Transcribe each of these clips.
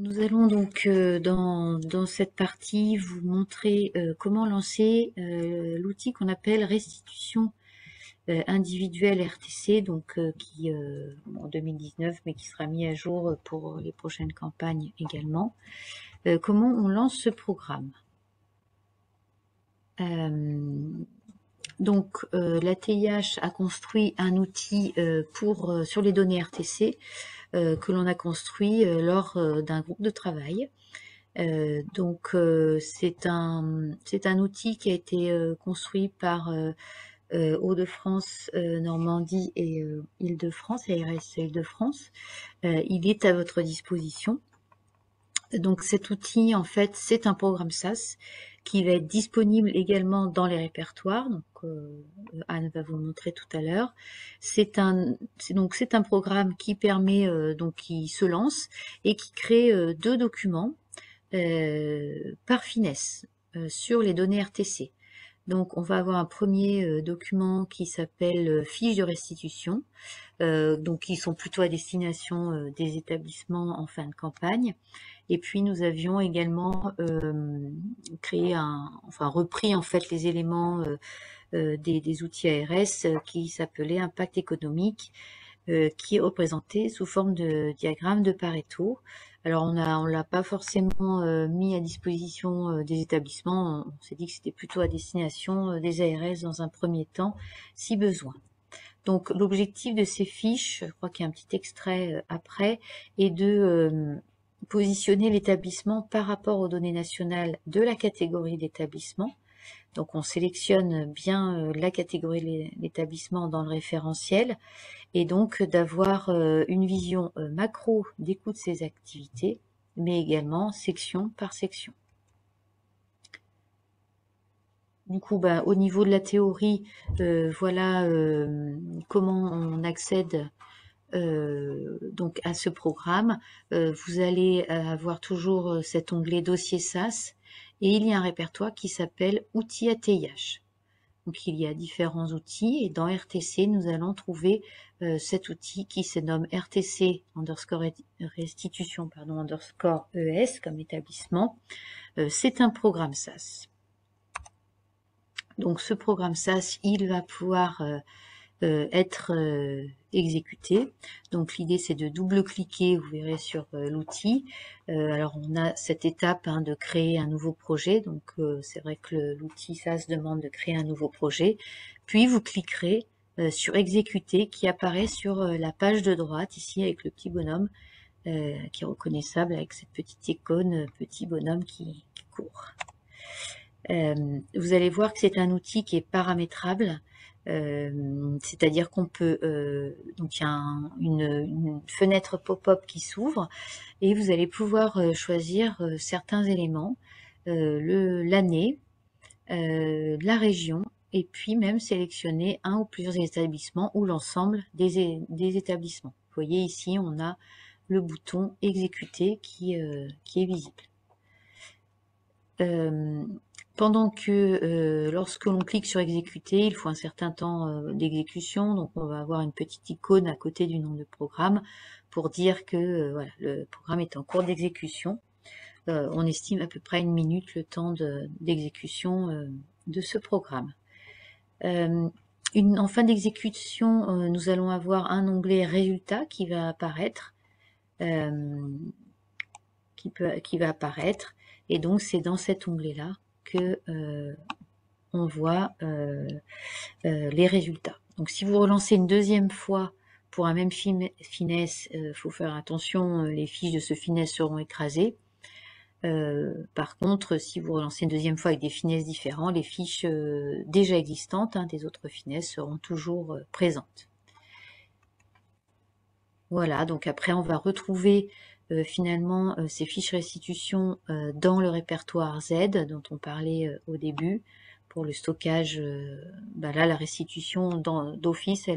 Nous allons donc dans cette partie vous montrer comment lancer l'outil qu'on appelle restitution individuelle RTC, donc qui en 2019, mais qui sera mis à jour pour les prochaines campagnes également. Comment on lance ce programme? Donc la TIH a construit un outil sur les données RTC que l'on a construit lors d'un groupe de travail. C'est un outil qui a été construit par Hauts-de-France, Normandie et Île-de-France, ARS Île-de-France. Il est à votre disposition. Donc cet outil, en fait, c'est un programme SAS qui va être disponible également dans les répertoires. Donc Anne va vous le montrer tout à l'heure. C'est un programme qui permet qui se lance et qui crée deux documents par finesse sur les données RTC. Donc on va avoir un premier document qui s'appelle fiche de restitution, donc qui sont plutôt à destination des établissements en fin de campagne. Et puis nous avions également repris en fait les éléments des outils ARS qui s'appelait impact économique, qui est représenté sous forme de diagramme de Pareto. Alors on l'a pas forcément mis à disposition des établissements, on s'est dit que c'était plutôt à destination des ARS dans un premier temps, si besoin. Donc l'objectif de ces fiches, je crois qu'il y a un petit extrait après, est de positionner l'établissement par rapport aux données nationales de la catégorie d'établissement. Donc on sélectionne bien la catégorie de l'établissement dans le référentiel et donc d'avoir une vision macro des coûts de ces activités, mais également section par section. Du coup, au niveau de la théorie, voilà comment on accède donc à ce programme. Vous allez avoir toujours cet onglet dossier SAS et il y a un répertoire qui s'appelle outils ATIH. Donc il y a différents outils et dans RTC nous allons trouver cet outil qui se nomme RTC restitution ES comme établissement. C'est un programme SAS. Donc ce programme SAS, il va pouvoir être exécuté. Donc l'idée c'est de double-cliquer, vous verrez sur l'outil. Alors on a cette étape de créer un nouveau projet. Donc c'est vrai que l'outil SAS demande de créer un nouveau projet. Puis vous cliquerez sur exécuter qui apparaît sur la page de droite ici avec le petit bonhomme qui est reconnaissable avec cette petite icône petit bonhomme qui court. Vous allez voir que c'est un outil qui est paramétrable. C'est-à-dire qu'on peut, donc il y a une fenêtre pop-up qui s'ouvre et vous allez pouvoir choisir certains éléments, l'année, la région et puis même sélectionner un ou plusieurs établissements ou l'ensemble des établissements. Vous voyez ici on a le bouton exécuter qui est visible. Pendant que lorsque l'on clique sur exécuter, il faut un certain temps d'exécution, donc on va avoir une petite icône à côté du nom de programme pour dire que voilà, le programme est en cours d'exécution. On estime à peu près 1 minute le temps d'exécution de ce programme. En fin d'exécution, nous allons avoir un onglet résultats qui va apparaître, et donc c'est dans cet onglet-là que on voit les résultats. Donc si vous relancez une deuxième fois pour un même finesse, faut faire attention, les fiches de ce finesse seront écrasées. Par contre, si vous relancez une deuxième fois avec des finesses différents, les fiches déjà existantes des autres finesses seront toujours présentes. Voilà, donc après on va retrouver finalement ces fiches restitution dans le répertoire Z dont on parlait au début. Pour le stockage, là la restitution d'office,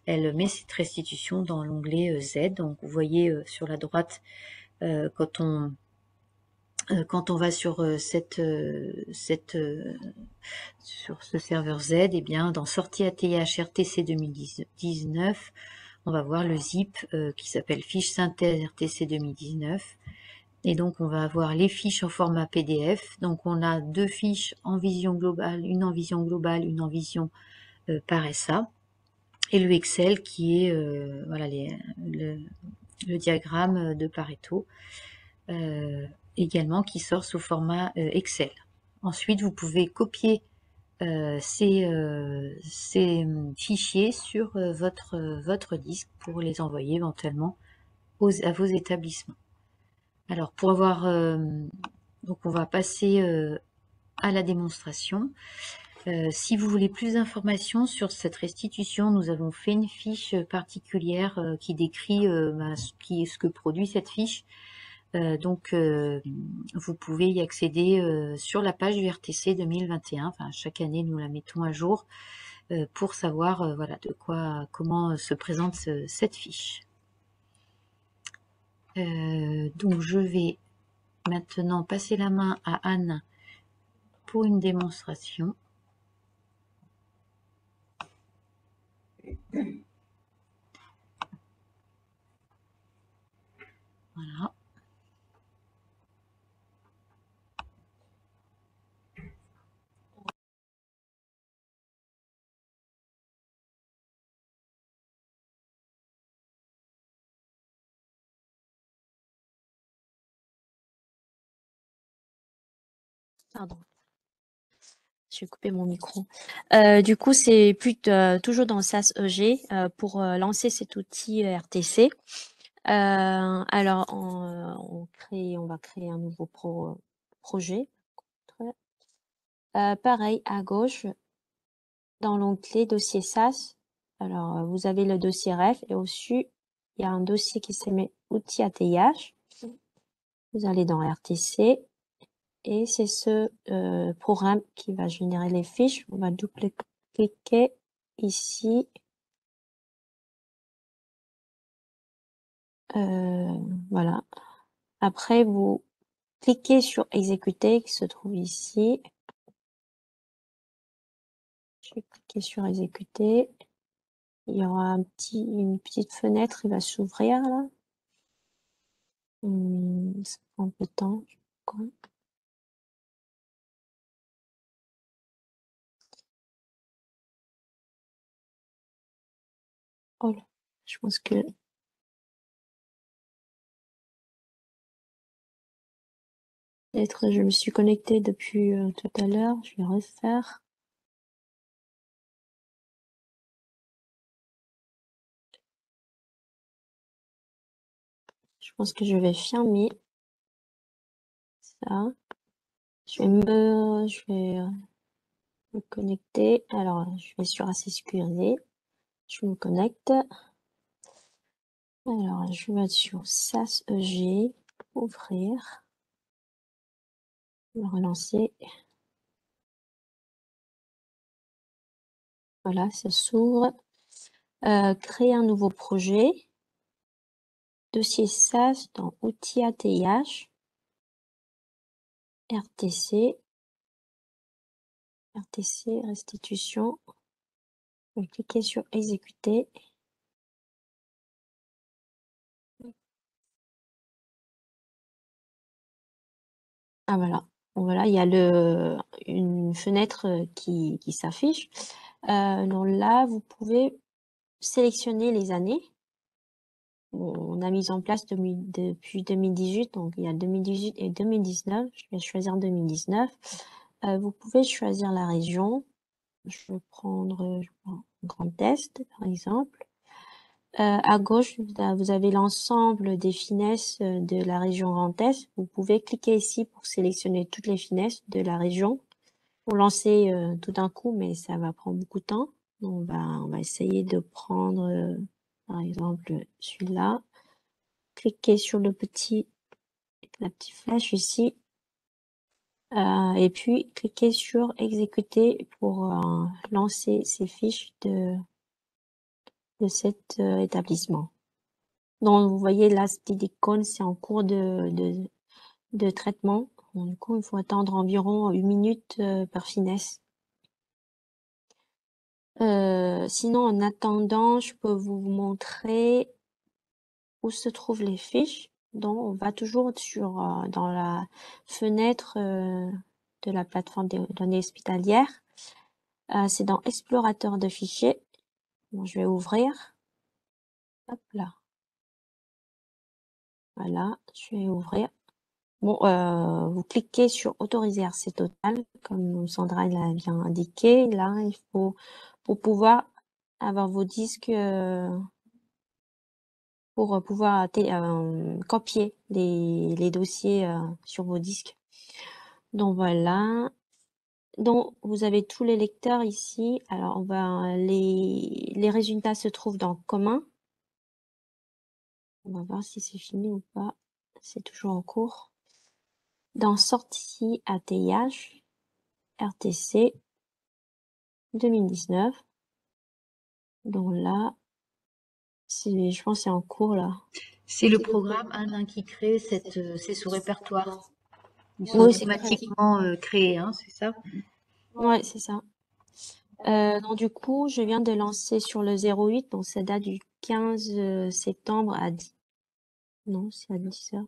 elle met cette restitution dans l'onglet Z. Donc vous voyez sur la droite, quand on va sur sur ce serveur Z, et bien dans sortie ATIH RTC 2019, on va voir le zip qui s'appelle fiche synthèse RTC 2019 Et donc, on va avoir les fiches en format PDF. Donc, on a 2 fiches en vision globale, une en vision globale, une en vision par SA. Et le Excel qui est voilà, le diagramme de Pareto également qui sort sous format Excel. Ensuite, vous pouvez copier ces fichiers sur votre disque pour les envoyer éventuellement à vos établissements. Alors, pour avoir... donc, on va passer à la démonstration. Si vous voulez plus d'informations sur cette restitution, nous avons fait une fiche particulière qui décrit ce que produit cette fiche. Donc, vous pouvez y accéder sur la page du RTC 2021. Enfin, chaque année, nous la mettons à jour pour savoir voilà, comment se présente cette fiche. Donc, je vais maintenant passer la main à Anne pour une démonstration. Voilà. Pardon. J'ai coupé mon micro. Du coup, c'est toujours dans SAS EG pour lancer cet outil RTC. Alors, on va créer un nouveau projet. Pareil, à gauche, dans l'onglet dossier SAS. Alors, vous avez le dossier REF et au-dessus, il y a un dossier qui s'appelle outils ATIH. Vous allez dans RTC. Et c'est ce programme qui va générer les fiches. On va double-cliquer ici. Voilà. Après, vous cliquez sur exécuter qui se trouve ici. Je vais cliquer sur exécuter. Il y aura une petite fenêtre qui va s'ouvrir là. Ça prend un peu de temps. Oh là, je pense que peut-être je me suis connectée depuis tout à l'heure. Je vais refaire. Je pense que je vais fermer ça. Je vais me connecter. Alors, je vais sur assez sécurisé. Je me connecte. Alors, je vais sur SAS EG, ouvrir, relancer. Voilà, ça s'ouvre. Créer un nouveau projet. Dossier SAS dans outils ATIH. RTC. RTC, restitution. Je vais cliquer sur exécuter. Ah voilà. Voilà, il y a une fenêtre qui s'affiche. Donc là, vous pouvez sélectionner les années. On a mis en place depuis 2018, donc il y a 2018 et 2019. Je vais choisir 2019. Vous pouvez choisir la région. Je vais prendre Grand Est, par exemple. À gauche, vous avez l'ensemble des finesses de la région Grand Est. Vous pouvez cliquer ici pour sélectionner toutes les finesses de la région. Pour lancer tout d'un coup, mais ça va prendre beaucoup de temps. On va essayer de prendre, par exemple, celui-là. Cliquez sur la petite flèche ici. Et puis, cliquez sur exécuter pour lancer ces fiches de cet établissement. Donc, vous voyez là, cette petite icône, c'est en cours de traitement. Donc, du coup, il faut attendre environ 1 minute par finesse. Sinon, en attendant, je peux vous montrer où se trouvent les fiches. Donc, on va toujours dans la fenêtre de la plateforme des données hospitalières. C'est dans Explorateur de fichiers. Bon, je vais ouvrir. Hop là. Voilà, je vais ouvrir. Bon, vous cliquez sur Autoriser accès total, comme Sandra l'a bien indiqué. Là, il faut, pour pouvoir avoir vos disques, pour pouvoir copier les dossiers sur vos disques. Donc voilà. Donc vous avez tous les lecteurs ici. Alors les résultats se trouvent dans Commun. On va voir si c'est fini ou pas. C'est toujours en cours. Dans Sortie ATIH, RTC 2019. Donc là, je pense que c'est en cours là. C'est le programme Alain qui crée c'est sous répertoire. Ils sont Oui, c'est correct. automatiquement créés, hein, c'est ça? Ouais, c'est ça. Donc du coup, je viens de lancer sur le 08, donc ça date du 15 septembre à 10. Non, c'est à 10h.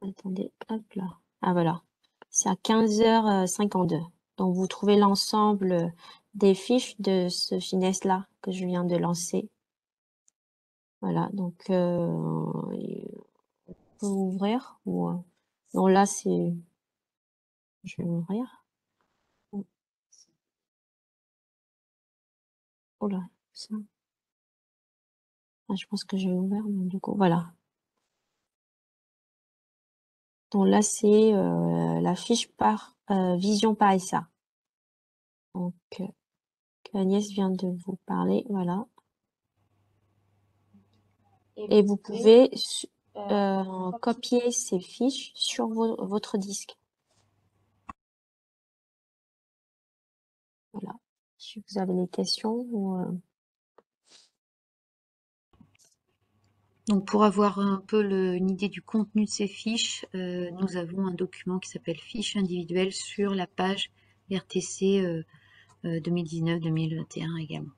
Attendez, hop là. Ah voilà. C'est à 15h52. Donc vous trouvez l'ensemble des fiches de ce finesse-là que je viens de lancer. Voilà, donc il faut ouvrir. Ou, donc là, c'est... Je vais ouvrir. Oh là, ça. Ah, je pense que j'ai ouvert, mais du coup, voilà. Donc là, c'est la fiche par Vision par SA. Donc, Agnès vient de vous parler, voilà. Et vous pouvez copier ces fiches sur votre disque. Voilà. Si vous avez des questions ou... Donc pour avoir un peu une idée du contenu de ces fiches, nous avons un document qui s'appelle Fiches individuelles sur la page RTC 2019-2021 également.